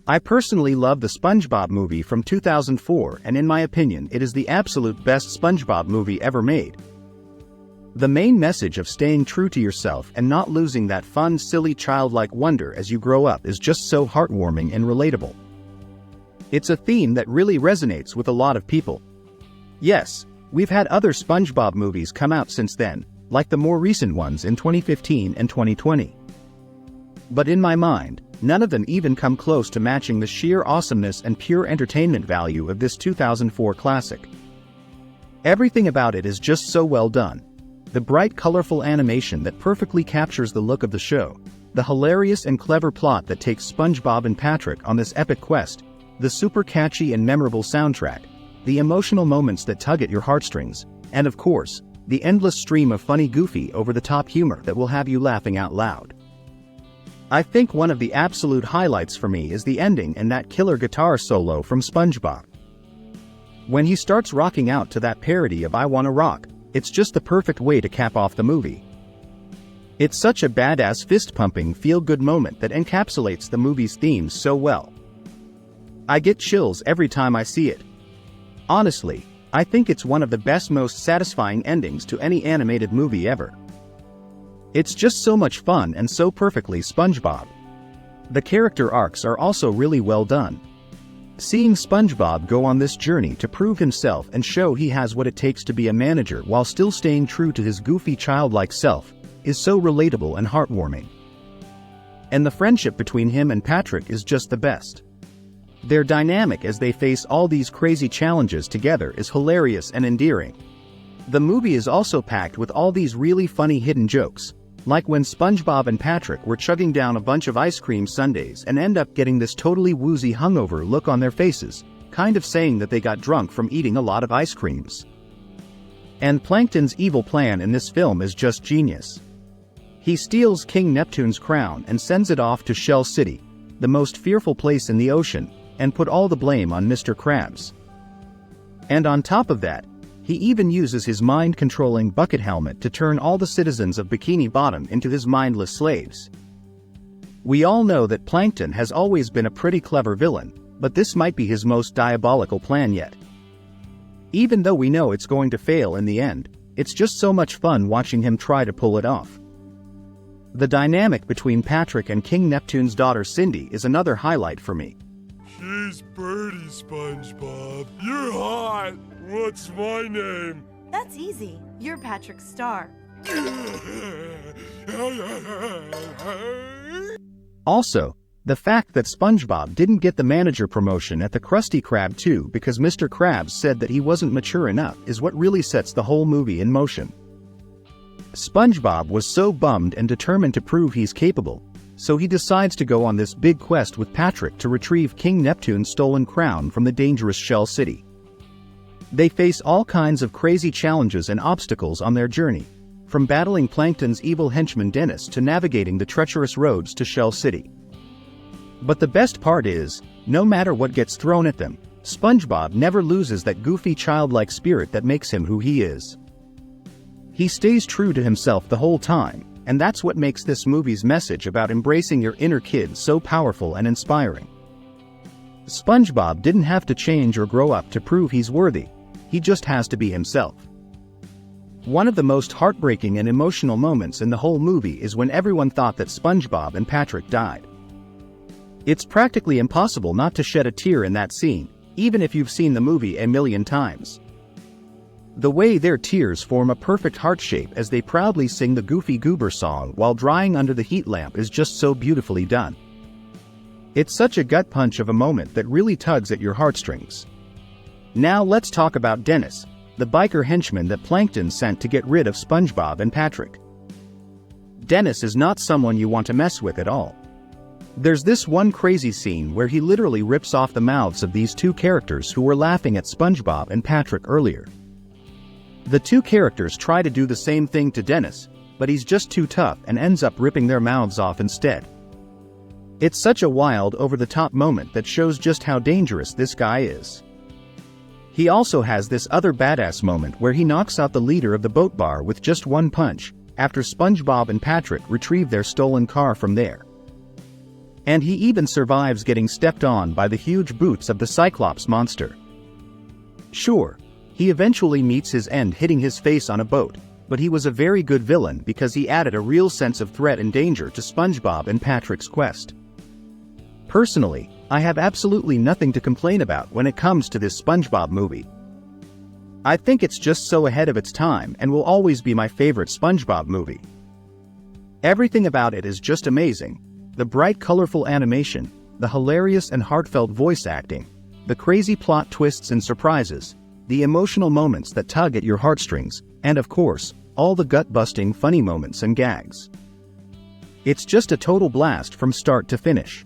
I personally love the SpongeBob movie from 2004, and in my opinion it is the absolute best SpongeBob movie ever made. The main message of staying true to yourself and not losing that fun, silly, childlike wonder as you grow up is just so heartwarming and relatable. It's a theme that really resonates with a lot of people. Yes, we've had other SpongeBob movies come out since then, like the more recent ones in 2015 and 2020. But in my mind, none of them even come close to matching the sheer awesomeness and pure entertainment value of this 2004 classic. Everything about it is just so well done. The bright, colorful animation that perfectly captures the look of the show, the hilarious and clever plot that takes SpongeBob and Patrick on this epic quest, the super catchy and memorable soundtrack, the emotional moments that tug at your heartstrings, and of course, the endless stream of funny, goofy, over-the-top humor that will have you laughing out loud. I think one of the absolute highlights for me is the ending and that killer guitar solo from SpongeBob. When he starts rocking out to that parody of I Wanna Rock, it's just the perfect way to cap off the movie. It's such a badass fist-pumping, feel-good moment that encapsulates the movie's themes so well. I get chills every time I see it. Honestly, I think it's one of the best, most satisfying endings to any animated movie ever. It's just so much fun and so perfectly SpongeBob. The character arcs are also really well done. Seeing SpongeBob go on this journey to prove himself and show he has what it takes to be a manager while still staying true to his goofy childlike self is so relatable and heartwarming. And the friendship between him and Patrick is just the best. Their dynamic as they face all these crazy challenges together is hilarious and endearing. The movie is also packed with all these really funny hidden jokes, like when SpongeBob and Patrick were chugging down a bunch of ice cream sundaes and end up getting this totally woozy hungover look on their faces, kind of saying that they got drunk from eating a lot of ice creams. And Plankton's evil plan in this film is just genius. He steals King Neptune's crown and sends it off to Shell City, the most fearful place in the ocean, and put all the blame on Mr. Krabs. And on top of that, he even uses his mind-controlling bucket helmet to turn all the citizens of Bikini Bottom into his mindless slaves. We all know that Plankton has always been a pretty clever villain, but this might be his most diabolical plan yet. Even though we know it's going to fail in the end, it's just so much fun watching him try to pull it off. The dynamic between Patrick and King Neptune's daughter Cindy is another highlight for me. She's Birdie, SpongeBob. You're hot. What's my name? That's easy. You're Patrick Star. Also, the fact that SpongeBob didn't get the manager promotion at the Krusty Krab 2 because Mr. Krabs said that he wasn't mature enough is what really sets the whole movie in motion. SpongeBob was so bummed and determined to prove he's capable, so he decides to go on this big quest with Patrick to retrieve King Neptune's stolen crown from the dangerous Shell City. They face all kinds of crazy challenges and obstacles on their journey, from battling Plankton's evil henchman Dennis to navigating the treacherous roads to Shell City. But the best part is, no matter what gets thrown at them, SpongeBob never loses that goofy childlike spirit that makes him who he is. He stays true to himself the whole time, and that's what makes this movie's message about embracing your inner kid so powerful and inspiring. SpongeBob didn't have to change or grow up to prove he's worthy. He just has to be himself. One of the most heartbreaking and emotional moments in the whole movie is when everyone thought that SpongeBob and Patrick died. It's practically impossible not to shed a tear in that scene, even if you've seen the movie a million times. The way their tears form a perfect heart shape as they proudly sing the Goofy Goober song while drying under the heat lamp is just so beautifully done. It's such a gut punch of a moment that really tugs at your heartstrings. Now let's talk about Dennis, the biker henchman that Plankton sent to get rid of SpongeBob and Patrick. Dennis is not someone you want to mess with at all. There's this one crazy scene where he literally rips off the mouths of these two characters who were laughing at SpongeBob and Patrick earlier. The two characters try to do the same thing to Dennis, but he's just too tough and ends up ripping their mouths off instead. It's such a wild, over-the-top moment that shows just how dangerous this guy is. He also has this other badass moment where he knocks out the leader of the boat bar with just one punch, after SpongeBob and Patrick retrieve their stolen car from there. And he even survives getting stepped on by the huge boots of the Cyclops monster. Sure, he eventually meets his end hitting his face on a boat, but he was a very good villain because he added a real sense of threat and danger to SpongeBob and Patrick's quest. Personally, I have absolutely nothing to complain about when it comes to this SpongeBob movie. I think it's just so ahead of its time and will always be my favorite SpongeBob movie. Everything about it is just amazing. The bright, colorful animation, the hilarious and heartfelt voice acting, the crazy plot twists and surprises, the emotional moments that tug at your heartstrings, and of course, all the gut-busting funny moments and gags. It's just a total blast from start to finish.